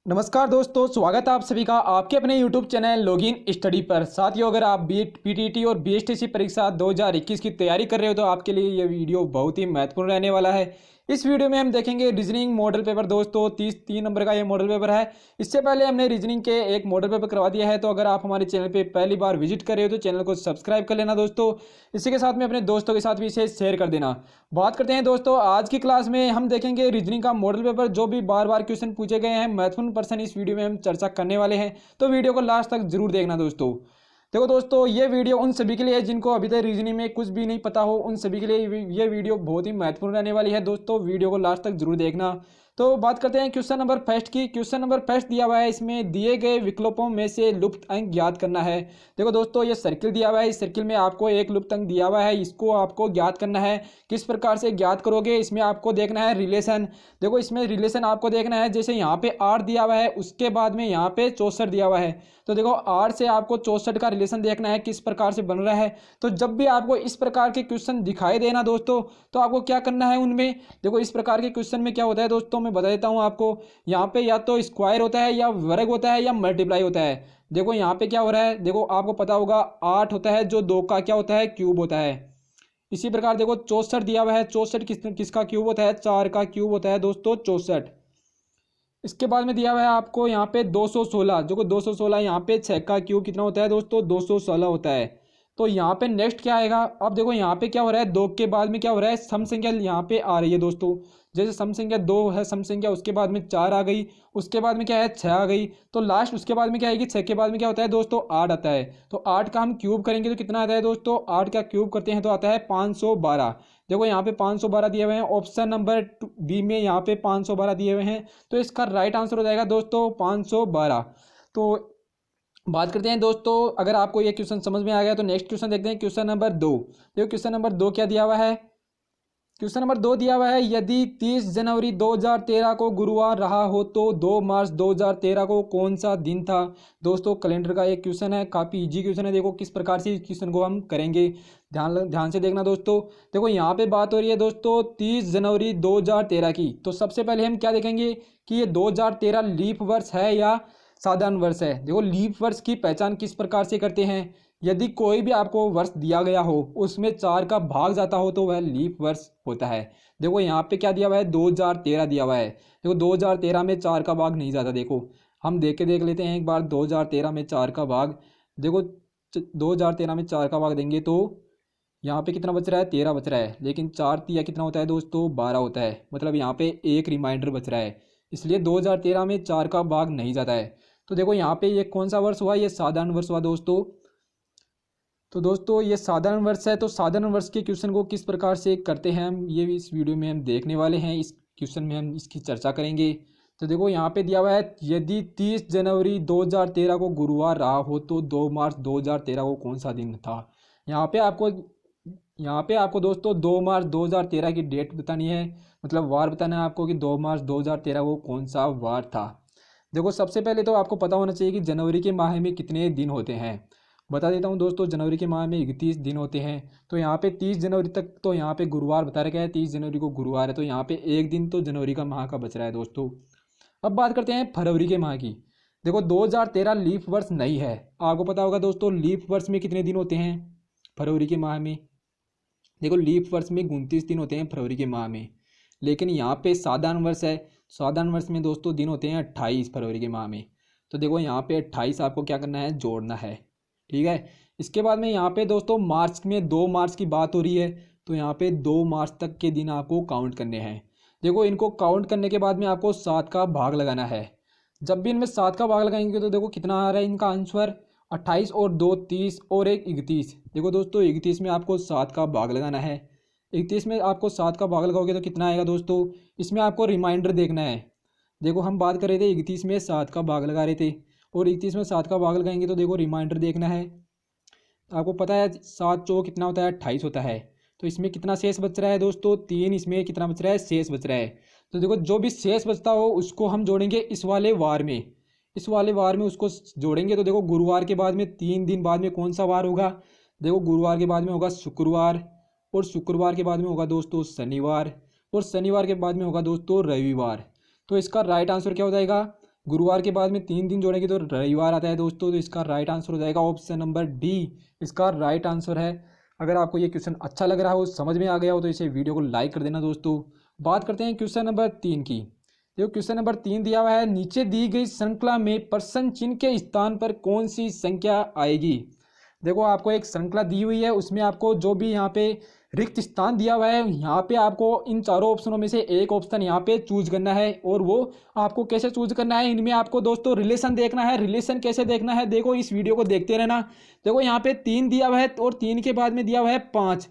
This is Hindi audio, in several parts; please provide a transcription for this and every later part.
नमस्कार दोस्तों, स्वागत है आप सभी का आपके अपने YouTube चैनल लॉगिन स्टडी पर। साथियों, अगर आप बीएड पीटीटी और बीएसटीसी परीक्षा 2021 की तैयारी कर रहे हो तो आपके लिए ये वीडियो बहुत ही महत्वपूर्ण रहने वाला है। इस वीडियो में हम देखेंगे रीजनिंग मॉडल पेपर। दोस्तों 33 नंबर का ये मॉडल पेपर है। इससे पहले हमने रीजनिंग के एक मॉडल पेपर करवा दिया है, तो अगर आप हमारे चैनल पर पहली बार विजिट कर रहे हो तो चैनल को सब्सक्राइब कर लेना दोस्तों। इसी के साथ में अपने दोस्तों के साथ भी इसे शेयर कर देना। बात करते हैं दोस्तों, आज की क्लास में हम देखेंगे रीजनिंग का मॉडल पेपर। जो भी बार बार क्वेश्चन पूछे गए हैं, महत्वपूर्ण पर्सन इस वीडियो में हम चर्चा करने वाले हैं, तो वीडियो को लास्ट तक जरूर देखना दोस्तों। देखो दोस्तों, ये वीडियो उन सभी के लिए है जिनको अभी तक रीजनिंग में कुछ भी नहीं पता हो। उन सभी के लिए ये वीडियो बहुत ही महत्वपूर्ण रहने वाली है दोस्तों। वीडियो को लास्ट तक जरूर देखना। तो बात करते हैं क्वेश्चन नंबर फर्स्ट की। क्वेश्चन नंबर फर्स्ट दिया हुआ है, इसमें दिए गए विकल्पों में से लुप्त अंक ज्ञात करना है। देखो दोस्तों, ये सर्किल दिया हुआ है। इस सर्किल में आपको एक लुप्त अंक दिया हुआ है, इसको आपको ज्ञात करना है। किस प्रकार से ज्ञात करोगे, इसमें आपको देखना है रिलेशन। देखो इसमें रिलेशन आपको देखना है, जैसे यहाँ पे 8 दिया हुआ है, उसके बाद में यहाँ पे 64 दिया हुआ है। तो देखो 8 से आपको 64 का रिलेशन देखना है, किस प्रकार से बन रहा है। तो जब भी आपको इस प्रकार के क्वेश्चन दिखाई देना दोस्तों, तो आपको क्या करना है उनमें। देखो इस प्रकार के क्वेश्चन में क्या होता है दोस्तों, मैं बता देता हूँ आपको। यहाँ पे या तो स्क्वायर होता है, या वर्ग होता है, या मल्टीप्लाई होता है। देखो यहाँ पे क्या हो रहा है, देखो आपको पता होगा 8 होता है, जो 2 का क्या होता है, क्यूब होता है। इसी प्रकार देखो 64 दिया हुआ है, 64 किसका क्यूब होता है, 4 का क्यूब होता है दोस्तों 64। इसके बाद में दिया हुआ है आपको यहाँ पे 216, जो को 216 यहाँ पे 6 का क्यूब कितना होता है दोस्तों, 216 होता है। तो यहाँ पे नेक्स्ट क्या आएगा, अब देखो यहाँ पे क्या हो रहा है, 2 के बाद में क्या हो रहा है, सम संख्या यहाँ पे आ रही है दोस्तों। जैसे सम संख्या 2 है, सम संख्या, उसके बाद में 4 आ गई, उसके बाद में क्या है, 6 आ गई। तो लास्ट उसके बाद में क्या आएगी, 6 के बाद में क्या होता है दोस्तों, 8 आता है। तो 8 का हम क्यूब करेंगे तो कितना आता है दोस्तों, 8 का क्यूब करते हैं तो आता है 512। देखो यहाँ पे 512 दिए हुए हैं, ऑप्शन नंबर बी में यहाँ पे 512 दिए हुए हैं। तो इसका राइट आंसर हो जाएगा दोस्तों 512। तो बात करते हैं दोस्तों, अगर आपको ये क्वेश्चन समझ में आ गया तो नेक्स्ट क्वेश्चन देखते हैं, क्वेश्चन नंबर 2। देखो क्वेश्चन नंबर 2 क्या दिया हुआ है। क्वेश्चन नंबर 2 दिया हुआ है, यदि 30 जनवरी 2013 को गुरुवार रहा हो तो 2 मार्च 2013 को कौन सा दिन था। दोस्तों कैलेंडर का एक क्वेश्चन है, काफ़ी इजी क्वेश्चन है। देखो किस प्रकार से इस क्वेश्चन को हम करेंगे, ध्यान ध्यान से देखना दोस्तों। देखो यहाँ पे बात हो रही है दोस्तों 30 जनवरी 2013 की। तो सबसे पहले हम क्या देखेंगे कि ये 2013 लीप वर्ष है या साधारण वर्ष है। देखो लीप वर्ष की पहचान किस प्रकार से करते हैं, यदि कोई भी आपको वर्ष दिया गया हो, उसमें 4 का भाग जाता हो तो वह लीप वर्ष होता है। देखो यहाँ पे क्या दिया हुआ है, 2013 दिया हुआ है। देखो 2013 में 4 का भाग नहीं जाता। देखो हम देख लेते हैं एक बार, 2013 में 4 का भाग। देखो 2013 में 4 का भाग देंगे तो यहाँ पे कितना बच रहा है, 13 बच रहा है। लेकिन 4 तिया कितना होता है दोस्तों, 12 होता है। मतलब यहाँ पे एक रिमाइंडर बच रहा है, इसलिए 2013 में 4 का भाग नहीं जाता है। तो देखो यहाँ पे ये कौन सा वर्ष हुआ, ये साधारण वर्ष हुआ दोस्तों। तो दोस्तों ये साधारण वर्ष है। तो साधारण वर्ष के क्वेश्चन को किस प्रकार से करते हैं हम, ये भी इस वीडियो में हम देखने वाले हैं। इस क्वेश्चन में हम इसकी चर्चा करेंगे। तो देखो यहाँ पे दिया हुआ है, यदि 30 जनवरी 2013 को गुरुवार रहा हो तो 2 मार्च 2013 को कौन सा दिन था। यहाँ पे आपको दोस्तों 2 मार्च 2013 की डेट बतानी है, मतलब वार बताना है आपको कि 2 मार्च 2013 को कौन सा वार था। देखो सबसे पहले तो आपको पता होना चाहिए कि जनवरी के माह में कितने दिन होते हैं। बता देता हूँ दोस्तों, जनवरी के माह में 31 दिन होते हैं। तो यहाँ पे 30 जनवरी तक तो यहाँ पे गुरुवार बता रखा है, 30 जनवरी को गुरुवार है, तो यहाँ पे एक दिन तो जनवरी का माह का बच रहा है दोस्तों। अब बात करते हैं फरवरी के माह की। देखो 2013 लीप वर्ष नहीं है। आपको पता होगा दोस्तों लीप वर्ष में कितने दिन होते हैं फरवरी के माह में। देखो लीप वर्ष में 29 दिन होते हैं फरवरी के माह में। लेकिन यहाँ पे साधारण वर्ष है, साधारण वर्ष में दोस्तों दिन होते हैं 28 फरवरी के माह में। तो देखो यहाँ पे 28 आपको क्या करना है, जोड़ना है। ठीक है। इसके बाद में यहाँ पे दोस्तों मार्च में 2 मार्च की बात हो रही है, तो यहाँ पे 2 मार्च तक के दिन आपको काउंट करने हैं। देखो इनको काउंट करने के बाद में आपको 7 का भाग लगाना है। जब भी इनमें 7 का भाग लगाएंगे तो देखो कितना आ रहा है इनका आंसर, 28 और 2 30 और 1 31। देखो दोस्तों 31 में आपको 7 का भाग लगाना है। 31 में आपको 7 का भाग लगाओगे तो कितना आएगा दोस्तों, इसमें आपको रिमाइंडर देखना है। देखो हम बात कर रहे थे 31 में 7 का भाग लगा रहे थे, और 31 में 7 का भाग लगाएंगे तो देखो रिमाइंडर देखना है। आपको पता है 7 चौक कितना होता है, 28 होता है। तो इसमें कितना शेष बच रहा है दोस्तों, 3। इसमें कितना बच रहा है, शेष बच रहा है। तो देखो जो भी शेष बचता हो उसको हम जोड़ेंगे इस वाले वार में, इस वाले वार में उसको जोड़ेंगे। तो देखो गुरुवार के बाद में 3 दिन बाद में कौन सा वार होगा। देखो गुरुवार के बाद में होगा शुक्रवार, और शुक्रवार के बाद में होगा दोस्तों शनिवार, और शनिवार के बाद में होगा दोस्तों रविवार। तो इसका राइट आंसर क्या हो जाएगा, गुरुवार के बाद में 3 दिन जोड़ेंगे तो रविवार आता है दोस्तों। तो इसका राइट आंसर हो जाएगा ऑप्शन नंबर डी, इसका राइट आंसर है। अगर आपको ये क्वेश्चन अच्छा लग रहा हो, समझ में आ गया हो, तो इसे वीडियो को लाइक कर देना दोस्तों। बात करते हैं क्वेश्चन नंबर 3 की। देखो क्वेश्चन नंबर 3 दिया हुआ है, नीचे दी गई श्रृंखला में प्रश्न चिन्ह के स्थान पर कौन सी संख्या आएगी। देखो आपको एक श्रृंखला दी हुई है, उसमें आपको जो भी यहाँ पे रिक्त स्थान दिया हुआ है, यहाँ पे आपको इन चारों ऑप्शनों में से एक ऑप्शन यहाँ पे चूज करना है। और वो आपको कैसे चूज करना है, इनमें आपको दोस्तों रिलेशन देखना है। रिलेशन कैसे देखना है, देखो इस वीडियो को देखते रहना। देखो यहाँ पे 3 दिया हुआ है और 3 के बाद में दिया हुआ है 5।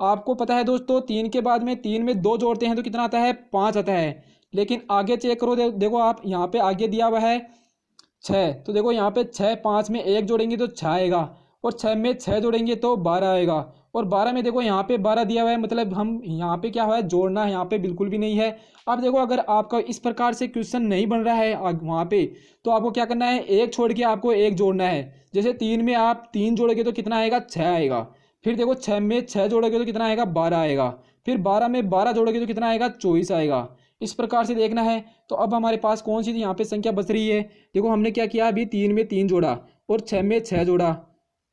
आपको पता है दोस्तों 3 के बाद में 3 में 2 जोड़ते हैं तो कितना आता है, 5 आता है। लेकिन आगे चेक करो, देखो आप यहाँ पे आगे दिया हुआ है 6। तो देखो यहाँ पे 6, 5 में 1 जोड़ेंगे तो 6 आएगा, और 6 में 6 जोड़ेंगे तो 12 आएगा। और 12 में देखो यहाँ पे 12 दिया हुआ है, मतलब हम यहाँ पे क्या हुआ है, जोड़ना है यहाँ पे बिल्कुल भी नहीं है। अब देखो अगर आपका इस प्रकार से क्वेश्चन नहीं बन रहा है वहाँ पे, तो आपको क्या करना है, एक छोड़ के आपको एक जोड़ना है। जैसे 3 में आप 3 जोड़ोगे तो कितना आएगा, 6 आएगा। फिर देखो 6 में 6 जोड़ोगे तो कितना आएगा, 12 आएगा। फिर 12 में 12 जोड़ोगे तो कितना आएगा, 24 आएगा। इस प्रकार से देखना है। तो अब हमारे पास कौन सी यहाँ पे संख्या बच रही है, देखो हमने क्या किया, अभी 3 में 3 जोड़ा और 6 में 6 जोड़ा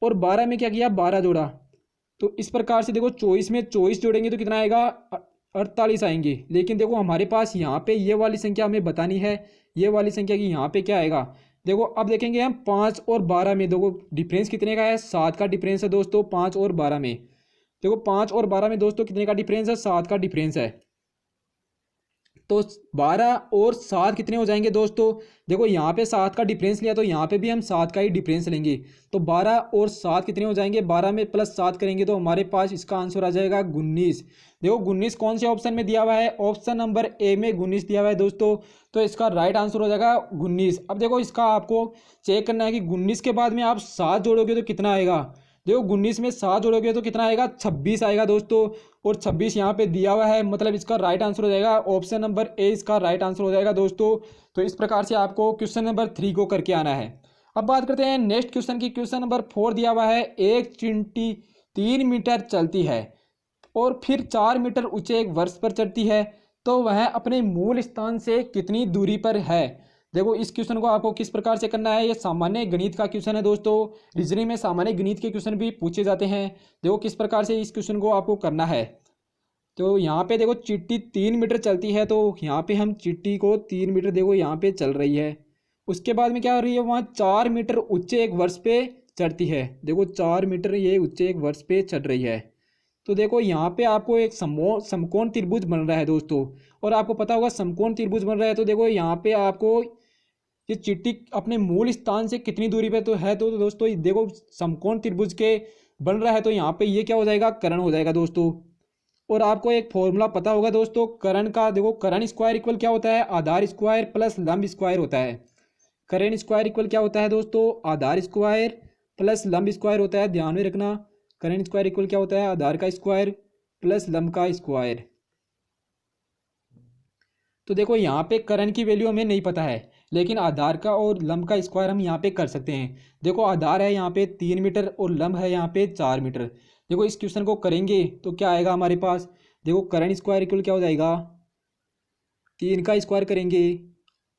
और 12 में क्या किया, 12 जोड़ा। तो इस प्रकार से देखो 24 में 24 जोड़ेंगे तो कितना आएगा, 48 आएंगे। लेकिन देखो हमारे पास यहाँ पे ये वाली संख्या हमें बतानी है, ये वाली संख्या की यहाँ पे क्या आएगा। देखो अब देखेंगे हम 5 और 12 में, देखो डिफरेंस कितने का है, 7 का डिफरेंस है दोस्तों 5 और 12 में। देखो 5 और 12 में दोस्तों कितने का डिफरेंस है, 7 का डिफरेंस है। तो 12 और 7 कितने हो जाएंगे दोस्तों, देखो यहाँ पे 7 का डिफरेंस लिया तो यहाँ पे भी हम 7 का ही डिफरेंस लेंगे। तो 12 और 7 कितने हो जाएंगे, 12 में प्लस 7 करेंगे तो हमारे पास इसका आंसर आ जाएगा 19। देखो 19 कौन से ऑप्शन में दिया हुआ है, ऑप्शन नंबर ए में 19 दिया हुआ है दोस्तों। तो इसका राइट आंसर हो जाएगा 19। अब देखो इसका आपको चेक करना है कि 19 के बाद में आप 7 जोड़ोगे तो कितना आएगा। देखो 19 में 7 जोड़ोगे तो कितना आएगा, 26 आएगा दोस्तों। और 26 यहाँ पे दिया हुआ है, मतलब इसका राइट आंसर हो जाएगा ऑप्शन नंबर ए, इसका राइट आंसर हो जाएगा दोस्तों। तो इस प्रकार से आपको क्वेश्चन नंबर 3 को करके आना है। अब बात करते हैं नेक्स्ट क्वेश्चन की। क्वेश्चन नंबर 4 दिया हुआ है, एक चींटी 3 मीटर चलती है और फिर 4 मीटर ऊंचे एक वर्ष पर चढ़ती है, तो वह अपने मूल स्थान से कितनी दूरी पर है। देखो इस क्वेश्चन को आपको किस प्रकार से करना है, ये सामान्य गणित का क्वेश्चन है दोस्तों। रीजनिंग में सामान्य गणित के क्वेश्चन भी पूछे जाते हैं। देखो किस प्रकार से इस क्वेश्चन को आपको करना है। तो यहाँ पे देखो चिट्टी 3 मीटर चलती है, तो यहाँ पे हम चिट्टी को 3 मीटर देखो यहाँ पे चल रही है। उसके बाद में क्या हो रही है, वहाँ 4 मीटर ऊंचे एक वर्ष पे चढ़ती है। देखो 4 मीटर ये ऊंचे एक वर्ष पे चढ़ रही है। तो देखो यहाँ पे आपको एक समकोण त्रिभुज बन रहा है दोस्तों। और आपको पता होगा समकोण त्रिभुज बन रहा है, तो देखो यहाँ पे आपको ये चिट्टी अपने मूल स्थान से कितनी दूरी पे तो है। तो दोस्तों देखो समकोण त्रिभुज के बन रहा है, तो यहाँ पे ये क्या हो जाएगा, कर्ण हो जाएगा दोस्तों। और आपको एक फॉर्मूला पता होगा दोस्तों कर्ण का, देखो कर्ण स्क्वायर इक्वल क्या होता है, आधार स्क्वायर प्लस लंब स्क्वायर होता है। कर्ण स्क्वायर इक्वल क्या होता है दोस्तों, आधार स्क्वायर प्लस लंब स्क्वायर होता है, ध्यान में रखना। कर्ण स्क्वायर इक्वल क्या होता है, आधार का स्क्वायर प्लस लंब का स्क्वायर। तो देखो यहाँ पे कर्ण की वैल्यू हमें नहीं पता है, लेकिन आधार का और लंब का स्क्वायर हम यहाँ पे कर सकते हैं। देखो आधार है यहाँ पे 3 मीटर और लंब है यहाँ पे 4 मीटर। देखो इस क्वेश्चन को करेंगे तो क्या आएगा हमारे पास, देखो कर्ण स्क्वायर इक्वल क्या हो जाएगा, 3 का स्क्वायर करेंगे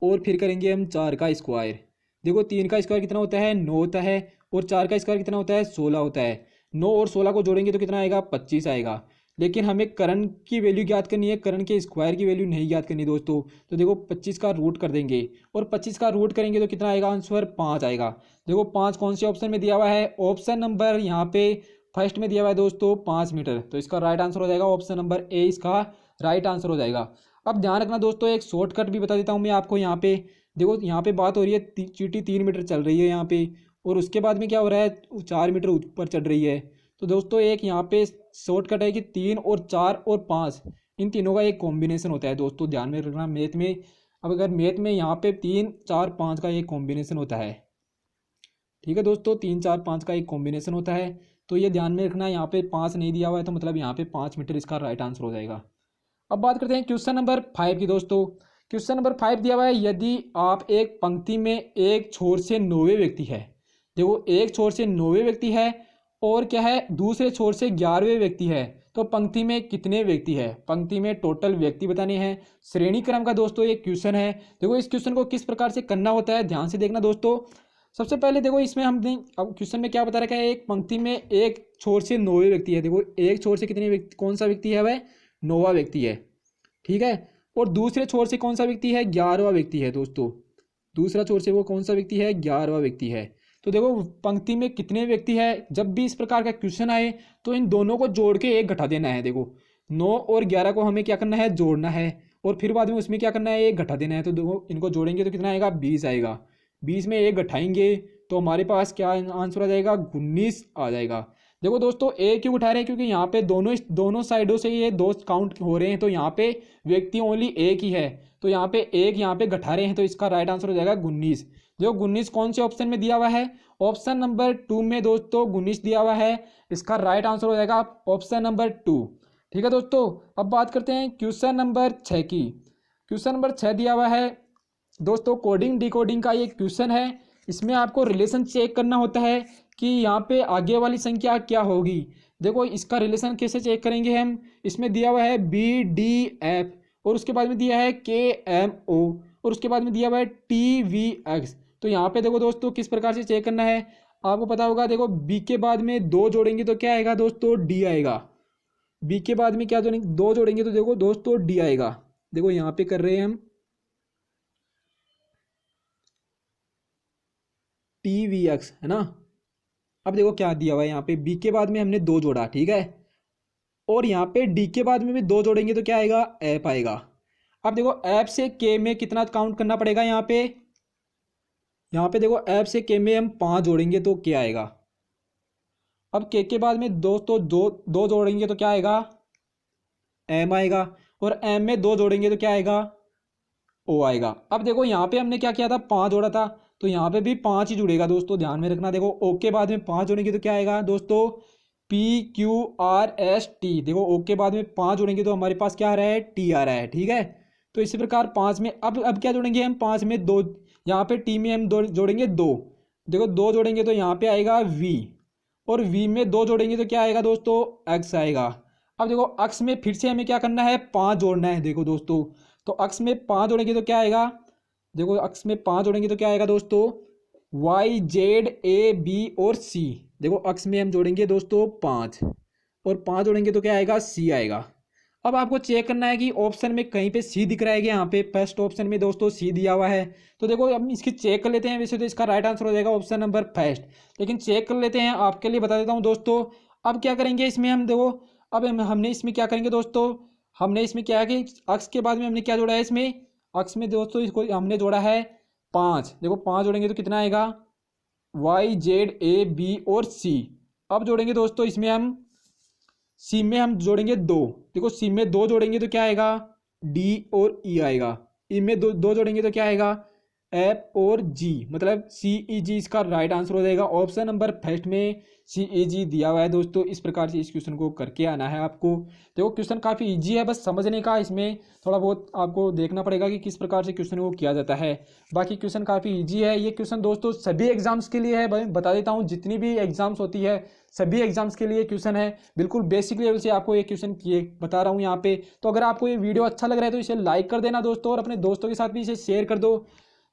और फिर करेंगे हम 4 का स्क्वायर। देखो 3 का स्क्वायर कितना होता है, 9 होता है, और 4 का स्क्वायर कितना होता है, 16 होता है। 9 और 16 को जोड़ेंगे तो कितना आएगा, 25 आएगा। लेकिन हमें कर्ण की वैल्यू ज्ञात करनी है, कर्ण के स्क्वायर की वैल्यू नहीं ज्ञात करनी दोस्तों। तो देखो 25 का रूट कर देंगे, और 25 का रूट करेंगे तो कितना आएगा, आंसर 5 आएगा। देखो 5 कौन से ऑप्शन में दिया हुआ है, ऑप्शन नंबर यहाँ पे फर्स्ट में दिया हुआ है दोस्तों 5 मीटर। तो इसका राइट आंसर हो जाएगा ऑप्शन नंबर ए, इसका राइट आंसर हो जाएगा। अब ध्यान रखना दोस्तों, एक शॉर्टकट भी बता देता हूँ मैं आपको। यहाँ पे देखो यहाँ पे बात हो रही है चींटी 3 मीटर चल रही है यहाँ पे, और उसके बाद में क्या हो रहा है, 4 मीटर ऊपर चढ़ रही है। तो दोस्तों एक यहाँ पे शॉर्टकट है कि 3 और 4 और 5 इन तीनों का एक कॉम्बिनेशन होता है दोस्तों, ध्यान में रखना मैथ में। अब अगर मैथ में यहाँ पे 3, 4, 5 का एक कॉम्बिनेशन होता है, ठीक है दोस्तों, 3, 4, 5 का एक कॉम्बिनेशन होता है। तो ये ध्यान में रखना, यहाँ पे 5 नहीं दिया हुआ है, तो मतलब यहाँ पे 5 मीटर इसका राइट आंसर हो जाएगा। अब बात करते हैं क्वेश्चन नंबर 5 की दोस्तों। क्वेश्चन नंबर 5 दिया हुआ है, यदि आप एक पंक्ति में एक छोर से 9वें व्यक्ति है, देखो एक छोर से 9वें व्यक्ति है और क्या है, दूसरे छोर से 11वें व्यक्ति है, तो पंक्ति में कितने व्यक्ति है, पंक्ति में टोटल व्यक्ति बताने हैं। श्रेणी क्रम का दोस्तों ये क्वेश्चन है। देखो इस क्वेश्चन को किस प्रकार से करना होता है, ध्यान से देखना दोस्तों। सबसे पहले देखो इसमें हमने अब क्वेश्चन में क्या बता रखा है, एक पंक्ति में एक छोर से 9वें व्यक्ति है। देखो एक छोर से कितने व्यक्ति, कौन सा व्यक्ति है, वह 9वां व्यक्ति है, ठीक है। और दूसरे छोर से कौन सा व्यक्ति है, 11वां व्यक्ति है दोस्तों। दूसरा छोर से वो कौन सा व्यक्ति है, 11वां व्यक्ति है। तो देखो पंक्ति में कितने व्यक्ति है, जब भी इस प्रकार का क्वेश्चन आए तो इन दोनों को जोड़ के एक घटा देना है। देखो 9 और 11 को हमें क्या करना है, जोड़ना है, और फिर बाद में उसमें क्या करना है, एक घटा देना है। तो देखो इनको जोड़ेंगे तो कितना आएगा, 20 आएगा। 20 में एक घटाएंगे तो हमारे पास क्या आंसर आ जाएगा, 19 आ जाएगा। देखो दोस्तों एक क्यों उठा रहे हैं, क्योंकि यहाँ पे दोनों साइडों से ये दो काउंट हो रहे हैं, तो यहाँ पे व्यक्ति ओनली एक ही है, तो यहाँ पे एक यहाँ पे घटा रहे हैं, तो इसका राइट आंसर हो जाएगा 19। जो 19 कौन से ऑप्शन में दिया हुआ है, ऑप्शन नंबर 2 में दोस्तों 19 दिया हुआ है। इसका राइट आंसर हो जाएगा ऑप्शन नंबर 2, ठीक है दोस्तों। अब बात करते हैं क्वेश्चन नंबर 6 की। क्वेश्चन नंबर 6 दिया हुआ है दोस्तों, कोडिंग डिकोडिंग का ये क्वेश्चन है। इसमें आपको रिलेशन चेक करना होता है कि यहाँ पे आगे वाली संख्या क्या होगी। देखो इसका रिलेशन कैसे चेक करेंगे हम, इसमें दिया हुआ है BDF, और उसके बाद में दिया है KMO, और उसके बाद में दिया हुआ है TVX। तो यहाँ पे देखो दोस्तों किस प्रकार से चेक करना है, आपको पता होगा। देखो B के बाद में 2 जोड़ेंगे तो क्या आएगा दोस्तों, D आएगा। B के बाद में क्या जोड़ेंगे, 2 जोड़ेंगे तो देखो दोस्तों D आएगा। देखो यहाँ पे कर रहे हैं हम TVX, है ना। अब देखो क्या दिया हुआ है, यहाँ पे B के बाद में हमने 2 जोड़ा, ठीक है, और यहाँ पे D के बाद में भी 2 जोड़ेंगे तो क्या आएगा, F आएगा। अब देखो F से K में कितना काउंट करना पड़ेगा, यहाँ पे देखो F से K में हम 5 जोड़ेंगे तो क्या आएगा। अब K के बाद में दोस्तों दो जोड़ेंगे तो क्या आएगा, M आएगा, और M में 2 जोड़ेंगे तो क्या आएगा, O आएगा। अब देखो यहाँ पे हमने क्या किया था, 5 जोड़ा था, तो यहाँ पे भी 5 ही जुड़ेगा दोस्तों, ध्यान में रखना। देखो O के बाद में 5 जोड़ेंगे तो क्या आएगा दोस्तों, PQRST। देखो O के बाद में 5 जोड़ेंगे तो हमारे पास क्या आ रहा है, T आ रहा है, ठीक है। तो इसी प्रकार 5 में अब क्या जोड़ेंगे हम, 5 में 2, यहाँ पे T में हम जोड़ेंगे 2। देखो 2 जोड़ेंगे तो यहाँ पे आएगा V, और V में 2 जोड़ेंगे तो क्या आएगा दोस्तों, X आएगा। अब देखो अक्ष में फिर से हमें क्या करना है, 5 जोड़ना है। देखो दोस्तों तो अक्ष में 5 जोड़ेंगे तो क्या आएगा, देखो अक्ष में 5 जोड़ेंगे तो क्या आएगा दोस्तों, YZAB और C। देखो अक्ष में हम जोड़ेंगे दोस्तों 5, और 5 जोड़ेंगे तो क्या आएगा, C आएगा। अब आपको चेक करना है कि ऑप्शन में कहीं पे C दिख रहा है कि यहाँ पे फर्स्ट ऑप्शन में दोस्तों C दिया हुआ है। तो देखो हम इसकी चेक कर लेते हैं। वैसे तो इसका राइट आंसर हो जाएगा ऑप्शन नंबर फर्स्ट, लेकिन चेक कर लेते हैं, आपके लिए बता देता हूँ दोस्तों। अब क्या करेंगे इसमें हम, देखो अब हमने इसमें क्या करेंगे दोस्तों, हमने इसमें क्या है कि अक्ष के बाद में हमने क्या जोड़ा है, इसमें अक्ष में दोस्तों इसको हमने जोड़ा है 5। देखो 5 जोड़ेंगे तो कितना आएगा, YZAB और C। अब जोड़ेंगे दोस्तों इसमें हम C में हम जोड़ेंगे 2। देखो C में 2 जोड़ेंगे तो क्या आएगा, D और E आएगा। E में दो जोड़ेंगे तो क्या आएगा, F और G, मतलब CEG इसका राइट आंसर हो जाएगा। ऑप्शन नंबर फर्स्ट में CEG दिया हुआ है दोस्तों। इस प्रकार से इस क्वेश्चन को करके आना है आपको। देखो क्वेश्चन काफ़ी इजी है, बस समझने का इसमें थोड़ा बहुत आपको देखना पड़ेगा कि किस प्रकार से क्वेश्चन को किया जाता है। बाकी क्वेश्चन काफ़ी इजी है। ये क्वेश्चन दोस्तों सभी एग्जाम्स के लिए है, बता देता हूँ, जितनी भी एग्जाम्स होती है सभी एग्जाम्स के लिए क्वेश्चन है। बिल्कुल बेसिक लेवल से आपको ये क्वेश्चन किए बता रहा हूँ यहाँ पे। तो अगर आपको ये वीडियो अच्छा लग रहा है तो इसे लाइक कर देना दोस्तों, और अपने दोस्तों के साथ भी इसे शेयर कर दो।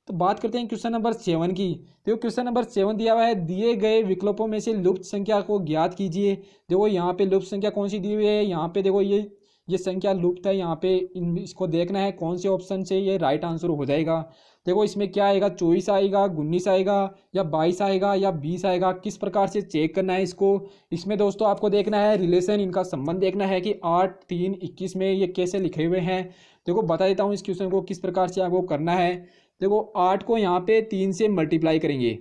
तो बात करते हैं क्वेश्चन नंबर 7 की। देखो क्वेश्चन नंबर 7 दिया हुआ है, दिए गए विकल्पों में से लुप्त संख्या को ज्ञात कीजिए। देखो यहाँ पे लुप्त संख्या कौन सी दी हुई है, यहाँ पे देखो ये संख्या लुप्त है। यहाँ पे इसको देखना है कौन से ऑप्शन से ये राइट आंसर हो जाएगा। देखो इसमें क्या आएगा, 24 आएगा, 19 आएगा, या 22 आएगा, या 20 आएगा, किस प्रकार से चेक करना है इसको। इसमें दोस्तों आपको देखना है रिलेशन, इनका संबंध देखना है कि 8, 3, 21 में ये कैसे लिखे हुए हैं। देखो बता देता हूँ इस क्वेश्चन को किस प्रकार से आपको करना है। देखो 8 को यहाँ पे 3 से मल्टीप्लाई करेंगे।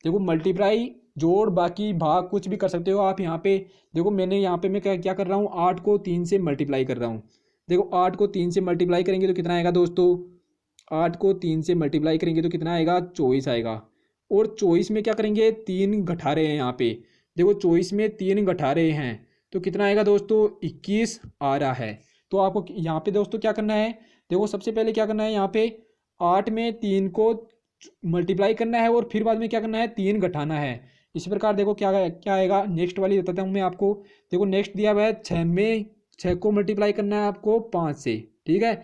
देखो मल्टीप्लाई, जोड़, बाकी भाग कुछ भी कर सकते हो आप यहाँ पे। देखो मैंने यहाँ पे मैं क्या कर रहा हूँ, 8 को 3 से मल्टीप्लाई कर रहा हूँ। देखो 8 को 3 से मल्टीप्लाई करेंगे तो कितना आएगा दोस्तों, 8 को 3 से मल्टीप्लाई करेंगे तो कितना आएगा, 24 आएगा। और 24 में क्या करेंगे, 3 घटा रहे हैं यहाँ पे। देखो 24 में 3 घटा रहे हैं तो कितना आएगा दोस्तों, 21 आ रहा है। तो आपको यहाँ पे दोस्तों क्या करना है, देखो सबसे पहले क्या करना है, यहाँ पे 8 में 3 को मल्टीप्लाई करना है, और फिर बाद में क्या करना है, 3 घटाना है। इसी प्रकार देखो क्या क्या आएगा, नेक्स्ट वाली बताता हूँ मैं आपको। देखो नेक्स्ट दिया हुआ है 6 में 6 को मल्टीप्लाई करना है आपको 5 से, ठीक है।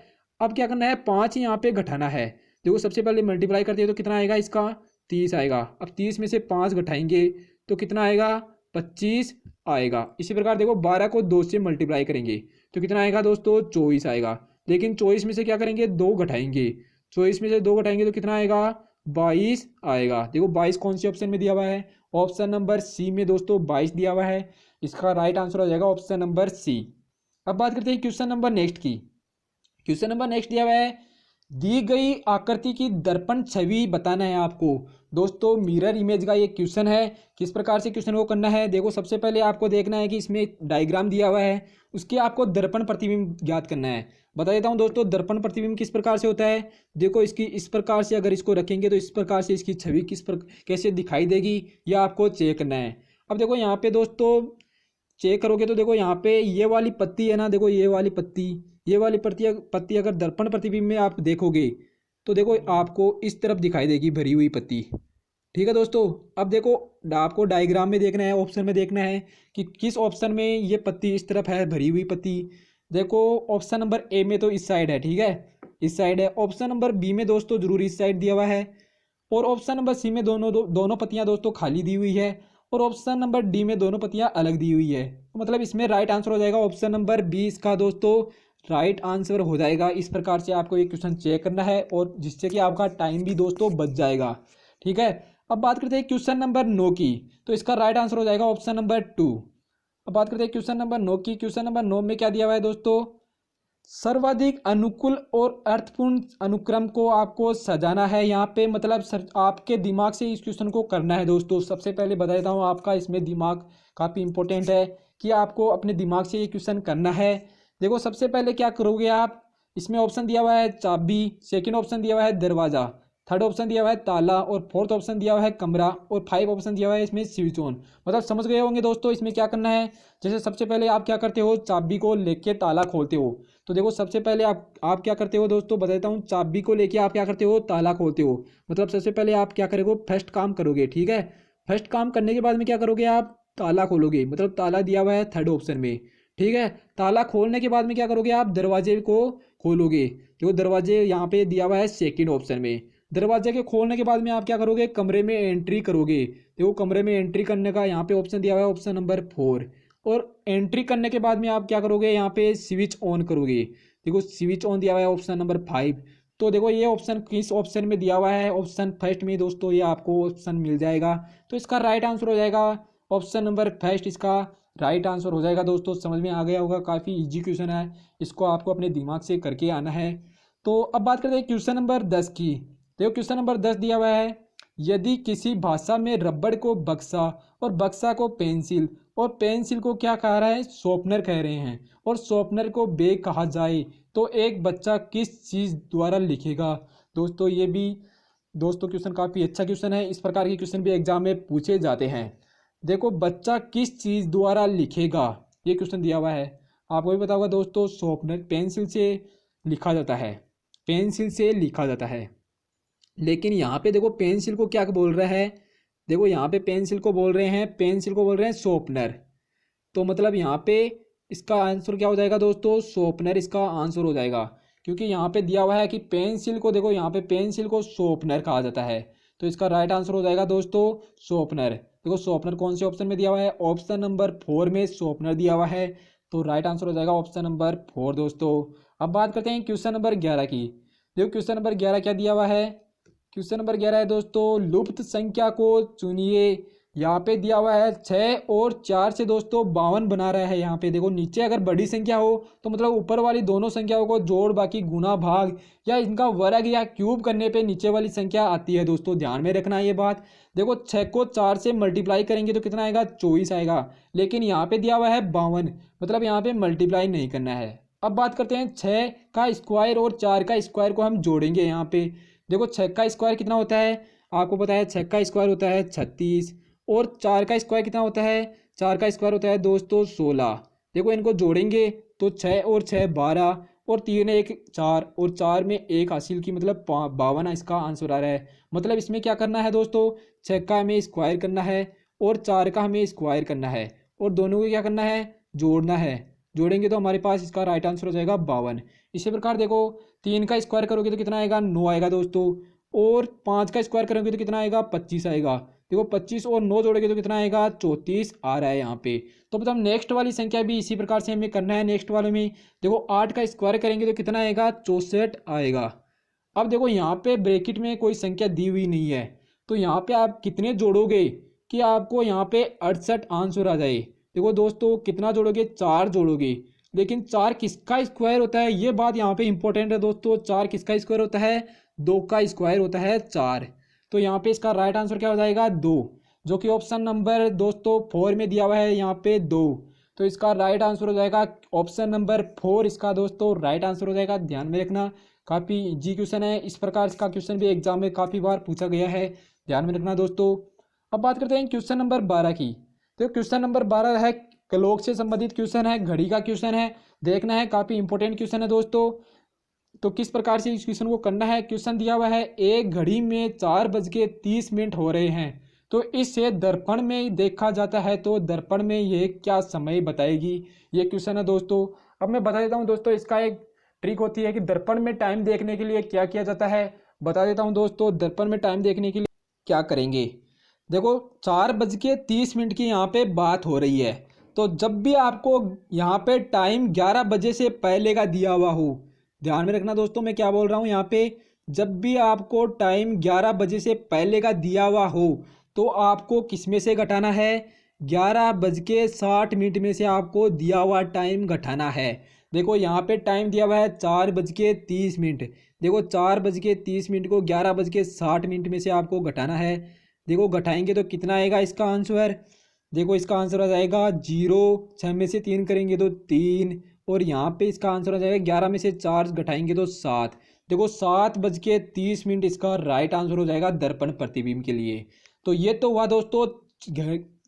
अब क्या करना है, 5 यहाँ पे घटाना है। देखो सबसे पहले मल्टीप्लाई करते हैं तो कितना आएगा इसका, 30 आएगा। अब 30 में से 5 घटाएंगे तो कितना आएगा, 25 आएगा। इसी प्रकार देखो 12 को 2 से मल्टीप्लाई करेंगे तो कितना आएगा दोस्तों, 24 आएगा। लेकिन 24 में से क्या करेंगे, 2 घटाएंगे। 24 में से 2 घटाएंगे तो कितना आएगा, 22 आएगा। देखो 22 कौन से ऑप्शन में दिया हुआ है, ऑप्शन नंबर सी में दोस्तों 22 दिया हुआ है। इसका राइट आंसर हो जाएगा ऑप्शन नंबर सी। अब बात करते हैं क्वेश्चन नंबर नेक्स्ट की। क्वेश्चन नंबर नेक्स्ट दिया हुआ है, दी गई आकृति की दर्पण छवि बताना है आपको। दोस्तों मिरर इमेज का ये क्वेश्चन है। किस प्रकार से क्वेश्चन को करना है, देखो सबसे पहले आपको देखना है कि इसमें डायग्राम दिया हुआ है, उसके आपको दर्पण प्रतिबिंब ज्ञात करना है। बता देता हूँ दोस्तों, दर्पण प्रतिबिंब किस प्रकार से होता है। देखो इसकी इस प्रकार से अगर इसको रखेंगे तो इस प्रकार से इसकी छवि कैसे दिखाई देगी, यह आपको चेक करना है। अब देखो यहाँ पे दोस्तों चेक करोगे तो देखो यहाँ पे ये वाली पत्ती है ना, देखो ये वाली पत्ती अगर दर्पण प्रतिबिंब में आप देखोगे तो देखो आपको इस तरफ दिखाई देगी भरी हुई पत्ती, ठीक है दोस्तों। अब देखो आपको डायग्राम में देखना है, ऑप्शन में देखना है कि किस ऑप्शन में ये पत्ती इस तरफ है भरी हुई पत्ती। देखो ऑप्शन नंबर ए में तो इस साइड है, ठीक है, इस साइड है। ऑप्शन नंबर बी में दोस्तों जरूर इस साइड दिया हुआ है, और ऑप्शन नंबर सी में दोनों पत्तियां दोस्तों खाली दी हुई है, और ऑप्शन नंबर डी में दोनों पत्तियां अलग दी हुई है। तो मतलब इसमें राइट आंसर हो जाएगा ऑप्शन नंबर 20 का दोस्तों राइट आंसर हो जाएगा। इस प्रकार से आपको ये क्वेश्चन चेक करना है, और जिससे कि आपका टाइम भी दोस्तों बच जाएगा, ठीक है। अब बात करते हैं क्वेश्चन नंबर 9 की, तो इसका राइट आंसर हो जाएगा ऑप्शन नंबर 2। अब बात करते हैं क्वेश्चन नंबर 9 की। क्वेश्चन नंबर 9 में क्या दिया हुआ है दोस्तों, सर्वाधिक अनुकूल और अर्थपूर्ण अनुक्रम को आपको सजाना है। यहाँ पे मतलब आपके दिमाग से इस क्वेश्चन को करना है दोस्तों। सबसे पहले बता देता हूँ, आपका इसमें दिमाग काफ़ी इंपॉर्टेंट है कि आपको अपने दिमाग से ये क्वेश्चन करना है। देखो सबसे पहले क्या करोगे आप, इसमें ऑप्शन दिया हुआ है चाबी, सेकंड ऑप्शन दिया हुआ है दरवाज़ा, थर्ड ऑप्शन दिया हुआ है ताला, और फोर्थ ऑप्शन दिया हुआ है कमरा, और 5 ऑप्शन दिया हुआ है इसमें स्विच ऑन। मतलब समझ गए होंगे दोस्तों इसमें क्या करना है। जैसे सबसे पहले आप क्या करते हो, चाबी को लेके ताला खोलते हो। तो देखो सबसे पहले आप क्या करते हो दोस्तों, बताता हूँ। चाबी को लेके आप क्या करते हो, ताला खोलते हो। मतलब सबसे पहले आप क्या करोगे, फर्स्ट काम करोगे, ठीक है। फर्स्ट काम करने के बाद में क्या करोगे, आप ताला खोलोगे। मतलब ताला दिया हुआ है थर्ड ऑप्शन में, ठीक है। ताला खोलने के बाद में क्या करोगे, आप दरवाजे को खोलोगे। देखो दरवाजे यहाँ पे दिया हुआ है सेकंड ऑप्शन में। दरवाजे के खोलने के बाद में आप क्या करोगे, कमरे में एंट्री करोगे। देखो कमरे में एंट्री करने का यहाँ पे ऑप्शन दिया हुआ है ऑप्शन नंबर 4। और एंट्री करने के बाद में आप क्या करोगे, यहाँ पे स्विच ऑन करोगे। देखो स्विच ऑन दिया हुआ है ऑप्शन नंबर 5। तो देखो ये ऑप्शन किस ऑप्शन में दिया हुआ है, ऑप्शन फर्स्ट में दोस्तों ये आपको ऑप्शन मिल जाएगा। तो इसका राइट आंसर हो जाएगा ऑप्शन नंबर फर्स्ट, इसका राइट आंसर हो जाएगा दोस्तों। समझ में आ गया होगा, काफ़ी इजी क्वेश्चन है, इसको आपको अपने दिमाग से करके आना है। तो अब बात करते हैं क्वेश्चन नंबर 10 की। देखो क्वेश्चन नंबर 10 दिया हुआ है, यदि किसी भाषा में रबड़ को बक्सा और बक्सा को पेंसिल और पेंसिल को क्या कह रहा है, शॉर्पनर कह रहे हैं, और शॉर्पनर को बैग कहा जाए तो एक बच्चा किस चीज़ द्वारा लिखेगा। दोस्तों ये भी दोस्तों क्वेश्चन काफ़ी अच्छा क्वेश्चन है। इस प्रकार के क्वेश्चन भी एग्जाम में पूछे जाते हैं। देखो बच्चा किस चीज़ द्वारा लिखेगा, ये क्वेश्चन दिया हुआ है। आपको भी पता होगा दोस्तों, शॉर्पनर पेंसिल से लिखा जाता है, पेंसिल से लिखा जाता है। लेकिन यहाँ पे देखो पेंसिल को क्या बोल रहा है, देखो यहाँ पे पेंसिल को बोल रहे हैं शॉर्पनर। तो मतलब यहाँ पे इसका आंसर क्या हो जाएगा दोस्तों, शॉर्पनर इसका आंसर हो जाएगा। क्योंकि यहाँ पे दिया हुआ है कि पेंसिल को, देखो यहाँ पे पेंसिल को शॉर्पनर कहा जाता है। तो इसका राइट आंसर हो जाएगा दोस्तों शॉर्पनर। देखो शॉर्पनर कौन से ऑप्शन में दिया हुआ है, ऑप्शन नंबर 4 में शॉर्पनर दिया हुआ है। तो राइट आंसर हो जाएगा ऑप्शन नंबर 4 दोस्तों। अब बात करते हैं क्वेश्चन नंबर 11 की। देखो क्वेश्चन नंबर 11 क्या दिया हुआ है, क्वेश्चन नंबर 11 है दोस्तों, लुप्त संख्या को चुनिए। यहाँ पे दिया हुआ है 6 और 4 से दोस्तों 52 बना रहा है। यहाँ पे देखो नीचे अगर बड़ी संख्या हो तो मतलब ऊपर वाली दोनों संख्याओं को जोड़ बाकी गुना भाग या इनका वर्ग या क्यूब करने पे नीचे वाली संख्या आती है। दोस्तों ध्यान में रखना ये बात। देखो 6 को 4 से मल्टीप्लाई करेंगे तो कितना आएगा, 24 आएगा। लेकिन यहाँ पे दिया हुआ है 52, मतलब यहाँ पे मल्टीप्लाई नहीं करना है। अब बात करते हैं 6 का स्क्वायर और 4 का स्क्वायर को हम जोड़ेंगे। यहाँ पे देखो 6 का स्क्वायर कितना होता है, आपको पता है 6 का स्क्वायर होता है 36, और 4 का स्क्वायर कितना होता है, 4 का स्क्वायर होता है दोस्तों 16। देखो इनको जोड़ेंगे तो 6 और 6 12, और 3 1 4, और 4 में 1 हासिल की, मतलब 52 इसका आंसर आ रहा है। मतलब इसमें क्या करना है दोस्तों, 6 का हमें स्क्वायर करना है और 4 का हमें स्क्वायर करना है और दोनों को क्या करना है, जोड़ना है। जोड़ेंगे तो हमारे पास इसका राइट आंसर हो जाएगा 52। इसी प्रकार देखो 3 का स्क्वायर करोगे तो कितना आएगा, 9 आएगा दोस्तों। और 5 का स्क्वायर करोगे तो कितना आएगा, 25 आएगा। देखो 25 और 9 जोड़ोगे तो कितना आएगा, 34 आ रहा है यहाँ पे। तो मतलब नेक्स्ट वाली संख्या भी इसी प्रकार से हमें करना है। नेक्स्ट वाले में देखो 8 का स्क्वायर करेंगे तो कितना आएगा, 64 आएगा। अब देखो यहाँ पे ब्रैकेट में कोई संख्या दी हुई नहीं है, तो यहाँ पे आप कितने जोड़ोगे कि आपको यहाँ पे 68 आंसर आ जाए। देखो दोस्तों कितना जोड़ोगे, 4 जोड़ोगे। लेकिन 4 किसका स्क्वायर होता है, ये बात यहाँ पे इंपॉर्टेंट है दोस्तों। 4 किसका स्क्वायर होता है, 2 का स्क्वायर होता है 4। तो यहाँ पे इसका राइट आंसर क्या हो जाएगा, 2, जो कि ऑप्शन नंबर दोस्तों 4 में दिया हुआ है यहाँ पे 2। तो इसका राइट आंसर हो जाएगा ऑप्शन नंबर 4, इसका दोस्तों राइट आंसर हो जाएगा। ध्यान में रखना, काफ़ी इजी क्वेश्चन है। इस प्रकार का क्वेश्चन भी एग्जाम में काफ़ी बार पूछा गया है, ध्यान में रखना दोस्तों। अब बात करते हैं क्वेश्चन नंबर 12 की। तो क्वेश्चन नंबर 12 है क्लॉक से संबंधित क्वेश्चन है, घड़ी का क्वेश्चन है। देखना है, काफ़ी इंपॉर्टेंट क्वेश्चन है दोस्तों। तो किस प्रकार से इस क्वेश्चन को करना है, क्वेश्चन दिया हुआ है एक घड़ी में 4:30 हो रहे हैं, तो इससे दर्पण में देखा जाता है तो दर्पण में ये क्या समय बताएगी। ये क्वेश्चन है दोस्तों। अब मैं बता देता हूँ दोस्तों, इसका एक ट्रिक होती है कि दर्पण में टाइम देखने के लिए क्या किया जाता है। बता देता हूँ दोस्तों, दर्पण में टाइम देखने के लिए क्या करेंगे। देखो 4:30 की यहाँ पे बात हो रही है, तो जब भी आपको यहाँ पे टाइम 11 बजे से पहले का दिया हुआ हो, ध्यान में रखना दोस्तों मैं क्या बोल रहा हूँ यहाँ पे, जब भी आपको टाइम 11 बजे से पहले का दिया हुआ हो तो आपको किस में से घटाना है, 11:60 में से आपको दिया हुआ टाइम घटाना है। देखो यहाँ पे टाइम दिया हुआ है 4:30। देखो 4:30 को 11:60 में से आपको घटाना है। देखो घटाएंगे तो कितना आएगा इसका आंसर। देखो इसका आंसर आ जाएगा 0, 6 में से 3 करेंगे तो 3, और यहाँ पे इसका आंसर आ जाएगा 11 में से 4 घटाएंगे तो 7। देखो 7:30 इसका राइट आंसर हो जाएगा दर्पण प्रतिबिंब के लिए। तो ये तो हुआ दोस्तों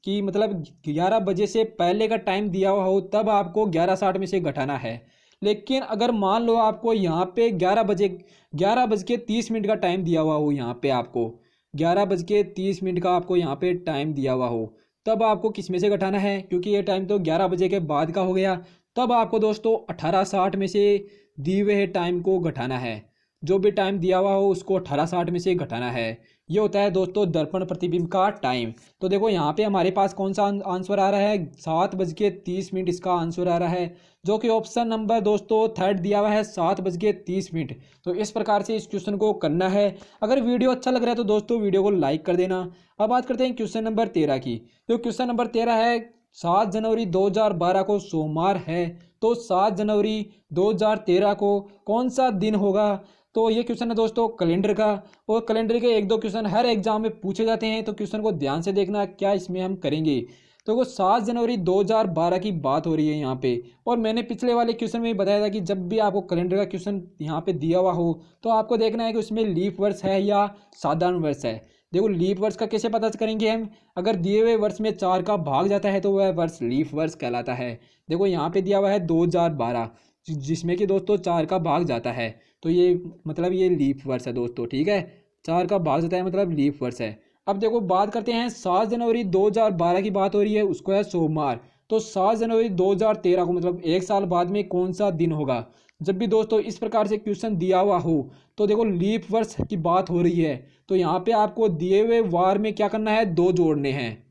कि मतलब 11 बजे से पहले का टाइम दिया हुआ हो तब आपको 11:60 में से घटाना है। लेकिन अगर मान लो आपको यहाँ पे 11:30 का टाइम दिया हुआ हो, यहाँ पे आपको 11:30 का आपको यहाँ पे टाइम दिया हुआ हो, तब आपको किस में से घटाना है, क्योंकि ये टाइम तो 11 बजे के बाद का हो गया। तब आपको दोस्तों 18:60 में से दिए हुए टाइम को घटाना है। जो भी टाइम दिया हुआ हो उसको 18:60 में से घटाना है। ये होता है दोस्तों दर्पण प्रतिबिंब का टाइम। तो देखो यहाँ पे हमारे पास कौन सा आंसर आ रहा है, 7:30 इसका आंसर आ रहा है, जो कि ऑप्शन नंबर दोस्तों 3 दिया हुआ है 7:30। तो इस प्रकार से इस क्वेश्चन को करना है। अगर वीडियो अच्छा लग रहा है तो दोस्तों वीडियो को लाइक कर देना। अब बात करते हैं क्वेश्चन नंबर 13 की। तो क्वेश्चन नंबर 13 है 7 जनवरी 2012 को सोमवार है, तो 7 जनवरी 2013 को कौन सा दिन होगा। तो ये क्वेश्चन है दोस्तों कैलेंडर का, और कैलेंडर के 1-2 क्वेश्चन हर एग्जाम में पूछे जाते हैं, तो क्वेश्चन को ध्यान से देखना क्या इसमें हम करेंगे। तो वो 7 जनवरी 2012 की बात हो रही है यहाँ पे, और मैंने पिछले वाले क्वेश्चन में बताया था कि जब भी आपको कैलेंडर का क्वेश्चन यहाँ पे दिया हुआ हो तो आपको देखना है कि उसमें लीप वर्ष है या साधारण वर्ष है। देखो लीप वर्ष का कैसे पता करेंगे हम, अगर दिए हुए वर्ष में 4 का भाग जाता है तो वह वर्ष लीप वर्ष कहलाता है। देखो यहाँ पे दिया हुआ है 2012, जिसमें कि दोस्तों 4 का भाग जाता है, तो ये मतलब ये लीप वर्ष है दोस्तों, ठीक है। 4 का भाग जाता है मतलब लीप वर्ष है। अब देखो बात करते हैं 7 जनवरी 2012 की बात हो रही है, उसको है सोमवार। तो 7 जनवरी 2013 को मतलब 1 साल बाद में कौन सा दिन होगा। जब भी दोस्तों इस प्रकार से क्वेश्चन दिया हुआ हो तो देखो लीप वर्ष की बात हो रही है, तो यहाँ पे आपको दिए हुए वार में क्या करना है, 2 जोड़ने हैं।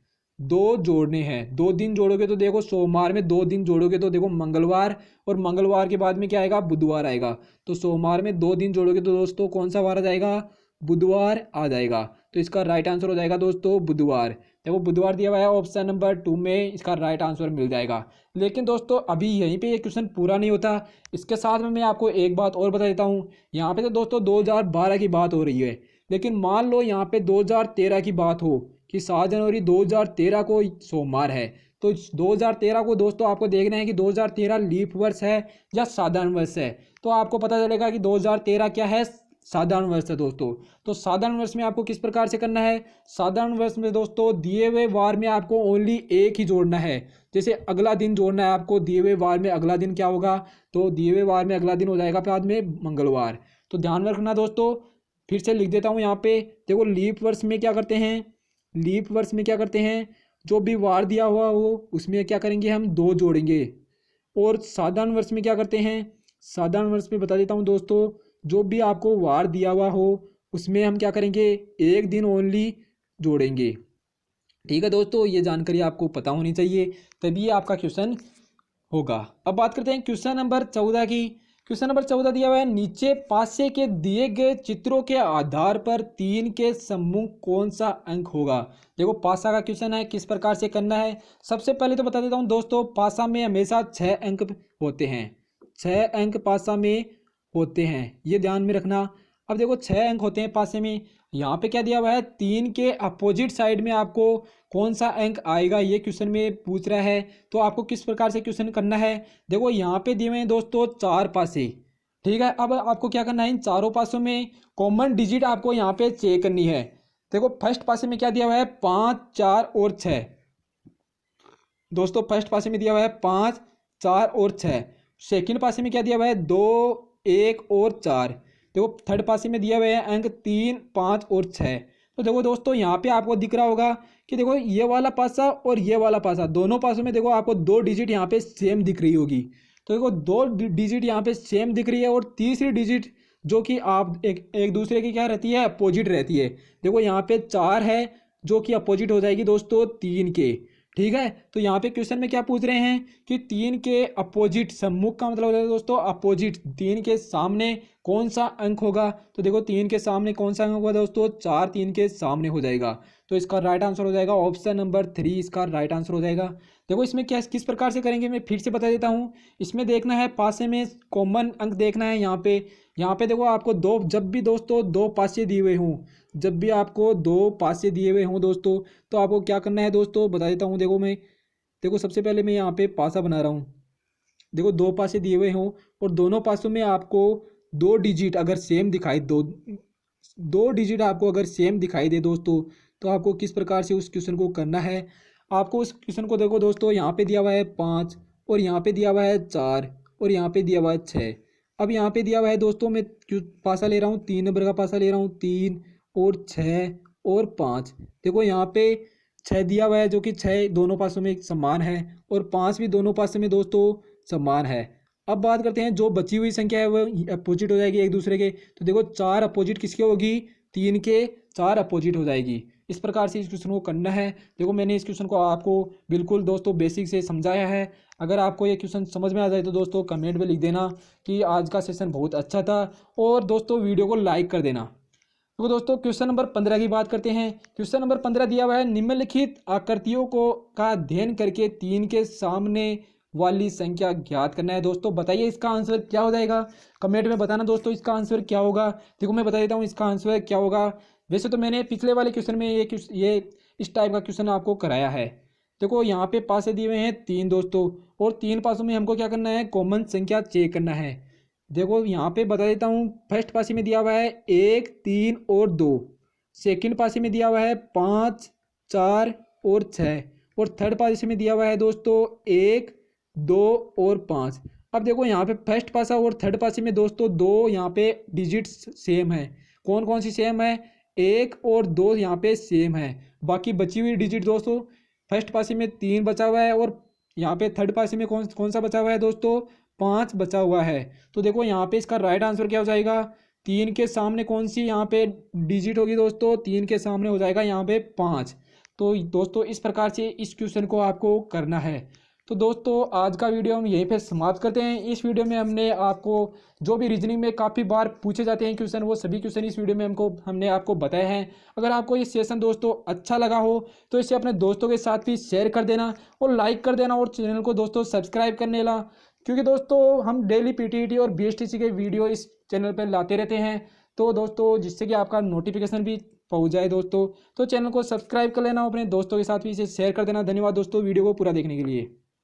2 दिन जोड़ोगे तो देखो सोमवार में 2 दिन जोड़ोगे तो देखो मंगलवार, और मंगलवार के बाद में क्या आएगा, बुधवार आएगा। तो सोमवार में 2 दिन जोड़ोगे तो दोस्तों कौन सा वार आ जाएगा, बुधवार आ जाएगा। तो इसका राइट आंसर हो जाएगा दोस्तों बुधवार। देखो बुधवार दिया हुआ है ऑप्शन नंबर 2 में, इसका राइट आंसर मिल जाएगा। लेकिन दोस्तों अभी यहीं पे ये क्वेश्चन पूरा नहीं होता, इसके साथ में मैं आपको एक बात और बता देता हूँ। यहाँ पे तो दोस्तों 2012 की बात हो रही है, लेकिन मान लो यहाँ पे 2013 की बात हो कि 7 जनवरी 2013 को सोमवार है, तो 2013 को दोस्तों आपको देखना है कि 2013 लीप वर्ष है या साधारण वर्ष है। तो आपको पता चलेगा कि 2013 क्या है, साधारण वर्ष है दोस्तों। तो साधारण वर्ष में आपको किस प्रकार से करना है, साधारण वर्ष में दोस्तों दिए हुए वार में आपको ओनली एक ही जोड़ना है। जैसे अगला दिन जोड़ना है आपको, दिए हुए वार में अगला दिन क्या होगा, तो दिए हुए वार में अगला दिन हो जाएगा बाद में मंगलवार। तो ध्यान रखना दोस्तों, फिर से लिख देता हूँ यहाँ पे। देखो लीप वर्ष में क्या करते हैं, लीप वर्ष में क्या करते हैं, जो भी वार दिया हुआ हो उसमें क्या करेंगे, हम 2 जोड़ेंगे। और साधारण वर्ष में क्या करते हैं, साधारण वर्ष में बता देता हूँ दोस्तों, जो भी आपको वार दिया हुआ हो उसमें हम क्या करेंगे, 1 दिन ओनली जोड़ेंगे। ठीक है दोस्तों, ये जानकारी आपको पता होनी चाहिए, तभी आपका क्वेश्चन होगा। अब बात करते हैं क्वेश्चन नंबर 14 की। क्वेश्चन नंबर 14 दिया हुआ है, नीचे पासे के दिए गए चित्रों के आधार पर 3 के समूह कौन सा अंक होगा। देखो पासा का क्वेश्चन है, किस प्रकार से करना है। सबसे पहले तो बता देता हूँ दोस्तों, पासा में हमेशा 6 अंक होते हैं, 6 अंक पासा में होते हैं, ये ध्यान में रखना। अब देखो 6 अंक होते हैं पासे में, यहाँ पे क्या दिया हुआ है, 3 के अपोजिट साइड में आपको कौन सा अंक आएगा ये क्वेश्चन में पूछ रहा है। तो आपको किस प्रकार से क्वेश्चन करना है, देखो यहाँ पे दिए हुए हैं दोस्तों 4 पासे। ठीक है, अब आपको क्या करना है, इन चारों पासों में कॉमन डिजिट आपको यहाँ पे चेक करनी है। देखो फर्स्ट पासे में क्या दिया हुआ है, 5, 4 और 6। दोस्तों फर्स्ट पासे में दिया हुआ है 5, 4 और 6। सेकंड पासे में क्या दिया हुआ है, 2, 1 और 4। देखो थर्ड पासे में दिया हुआ है अंक 3, 5 और 6। तो देखो दोस्तों यहाँ पे आपको दिख रहा होगा कि देखो ये वाला पासा और ये वाला पासा, दोनों पासों में देखो आपको 2 डिजिट यहाँ पे सेम दिख रही होगी। तो देखो 2 डिजिट यहाँ पे सेम दिख रही है, और तीसरी डिजिट जो कि आप एक दूसरे की क्या रहती है, अपोजिट रहती है। देखो यहाँ पे 4 है जो कि अपोजिट हो जाएगी दोस्तों 3 के। ठीक है, तो यहाँ पे क्वेश्चन में क्या पूछ रहे हैं कि 3 के अपोजिट, सम्मुख का मतलब होता है दोस्तों अपोजिट, 3 के सामने कौन सा अंक होगा। तो देखो 3 के सामने कौन सा अंक होगा दोस्तों, 4 3 के सामने हो जाएगा। तो इसका राइट आंसर हो जाएगा ऑप्शन नंबर 3, इसका राइट आंसर हो जाएगा। देखो इसमें क्या किस प्रकार से करेंगे, मैं फिर से बता देता हूँ। इसमें देखना है पासे में कॉमन अंक देखना है। यहाँ पे देखो आपको दो, जब भी दोस्तों 2 पासे दिए हुए हों, जब भी आपको 2 पासे दिए हुए हों दोस्तों, तो आपको क्या करना है दोस्तों, बता देता हूँ। देखो सबसे पहले मैं यहाँ पे पासा बना रहा हूँ। देखो 2 पासे दिए हुए हों और दोनों पासों में आपको 2 डिजिट अगर सेम दिखाई, दो डिजिट आपको अगर सेम दिखाई दे दोस्तों, तो आपको किस प्रकार से उस क्वेश्चन को करना है। आपको उस क्वेश्चन को देखो दोस्तों, यहाँ पे दिया हुआ है 5 और यहाँ पे दिया हुआ है 4 और यहाँ पे दिया हुआ है 6। अब यहाँ पे दिया हुआ है दोस्तों, मैं पासा ले रहा हूँ 3 नंबर का पासा ले रहा हूँ, 3 और 6 और 5। देखो यहाँ पे 6 दिया हुआ है जो कि 6 दोनों पासों में समान है, और 5 भी दोनों पासों में दोस्तों समान है। अब बात करते हैं, जो बची हुई संख्या है वो अपोजिट हो जाएगी एक दूसरे के। तो देखो 4 अपोजिट किसके होगी, 3 के 4 अपोजिट हो जाएगी। इस प्रकार से इस क्वेश्चन को करना है। देखो मैंने इस क्वेश्चन को आपको बिल्कुल दोस्तों बेसिक से समझाया है। अगर आपको ये क्वेश्चन समझ में आ जाए तो दोस्तों कमेंट में लिख देना कि आज का सेशन बहुत अच्छा था, और दोस्तों वीडियो को लाइक कर देना। तो दोस्तों क्वेश्चन नंबर 15 की बात करते हैं। क्वेश्चन नंबर 15 दिया हुआ है, निम्नलिखित आकृतियों को का अध्ययन करके 3 के सामने वाली संख्या ज्ञात करना है। दोस्तों बताइए इसका आंसर क्या हो जाएगा, कमेंट में बताना दोस्तों इसका आंसर क्या होगा। देखो मैं बता देता हूँ इसका आंसर क्या होगा। वैसे तो मैंने पिछले वाले क्वेश्चन में ये इस टाइप का क्वेश्चन आपको कराया है। देखो यहाँ पे पासे दिए हुए हैं 3 दोस्तों, और 3 पासों में हमको क्या करना है, कॉमन संख्या चेक करना है। देखो यहाँ पे बता देता हूँ, फर्स्ट पासे में दिया हुआ है 1, 3 और 2। सेकंड पासे में दिया हुआ है 5, 4 और 6। और थर्ड पासे में दिया हुआ है दोस्तों 1, 2 और 5। अब देखो यहाँ पे फर्स्ट पासा और थर्ड पासे में दोस्तों 2 यहाँ पे डिजिट्स सेम है। कौन कौन सी सेम है, 1 और 2 यहाँ पे सेम है। बाकी बची हुई डिजिट दोस्तों, फर्स्ट पासे में 3 बचा हुआ है, और यहाँ पे थर्ड पासे में कौन कौन सा बचा हुआ है दोस्तों, 5 बचा हुआ है। तो देखो यहाँ पे इसका राइट आंसर क्या हो जाएगा, 3 के सामने कौन सी यहाँ पे डिजिट होगी दोस्तों, 3 के सामने हो जाएगा यहाँ पे 5। तो दोस्तों इस प्रकार से इस क्वेश्चन को आपको करना है। तो दोस्तों आज का वीडियो हम यहीं पे समाप्त करते हैं। इस वीडियो में हमने आपको जो भी रीजनिंग में काफ़ी बार पूछे जाते हैं क्वेश्चन, वो सभी क्वेश्चन इस वीडियो में हमने आपको बताए हैं। अगर आपको ये सेशन दोस्तों अच्छा लगा हो तो इसे अपने दोस्तों के साथ भी शेयर कर देना और लाइक कर देना, और चैनल को दोस्तों सब्सक्राइब करने ला, क्योंकि दोस्तों हम डेली पीटीईटी और बीएसटीसी के वीडियो इस चैनल पर लाते रहते हैं। तो दोस्तों जिससे कि आपका नोटिफिकेशन भी पहुंच जाए दोस्तों, तो चैनल को सब्सक्राइब कर लेना, अपने दोस्तों के साथ भी इसे शेयर कर देना। धन्यवाद दोस्तों वीडियो को पूरा देखने के लिए।